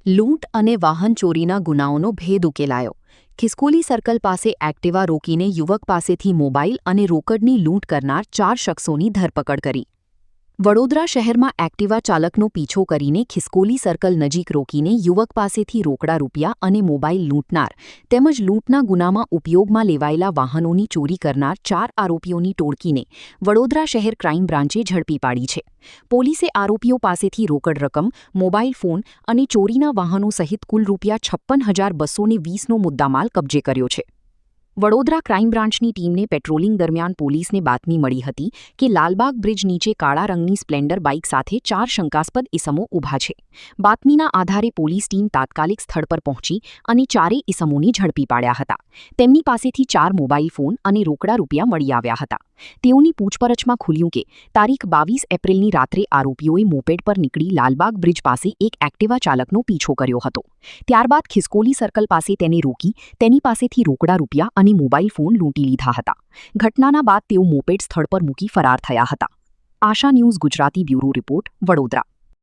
લૂંટ અને વાહન ચોરીના ગુનાઓનો ભેદ ઉકેલાયો. ખિસકોલી સર્કલ પાસે એક્ટિવા રોકીને યુવક પાસેથી મોબાઈલ અને રોકડની લૂંટ કરનાર 4 શખ્સોની ધરપકડ કરી. વડોદરા શહેરમાં એક્ટિવા ચાલકનો પીછો કરીને ખિસકોલી સર્કલ નજીક રોકીને યુવક પાસેથી રોકડા રૂપિયા અને મોબાઈલ લૂંટનાર તેમજ લૂંટના ગુનામાં ઉપયોગમાં લેવાયેલા વાહનોની ચોરી કરનાર 4 આરોપીઓની ટોળકીને વડોદરા શહેર ક્રાઇમ બ્રાન્ચે ઝડપી પાડી છે. પોલીસે આરોપીઓ પાસેથી રોકડ રકમ, મોબાઈલ ફોન અને ચોરીના વાહનો સહિત કુલ ₹56,220નો મુદ્દામાલ કબજે કર્યો છે. વડોદરા ક્રાઇમ બ્રાન્ચની ટીમને પેટ્રોલિંગ દરમિયાન પોલીસને બાતમી મળી હતી કે લાલબાગ બ્રિજ નીચે કાળા રંગની સ્પ્લેન્ડર બાઇક સાથે 4 શંકાસ્પદ ઇસમો ઊભા છે. બાતમીના આધારે પોલીસ ટીમ તાત્કાલિક સ્થળ પર પહોંચી અને 4 ઇસમોને ઝડપી પાડ્યા હતા. તેમની પાસેથી 4 મોબાઈલ ફોન અને રોકડા રૂપિયા મળી આવ્યા હતા. તેઓની પૂછપરછમાં ખુલ્યું કે તારીખ 22 એપ્રિલની રાત્રે આરોપીઓએ મોપેડ પર નીકળી લાલબાગ બ્રિજ પાસે એક એક્ટિવા ચાલકનો પીછો કર્યો હતો. ત્યારબાદ ખિસકોલી સર્કલ પાસે તેને રોકી તેની પાસેથી રોકડા રૂપિયા અને મોબાઈલ ફોન લૂંટી લીધા હતા. ઘટનાના બાદ તેઓ મોપેડ સ્થળ પર મૂકી ફરાર થયા હતા. Asha news Gujarati bureau report, Vadodara.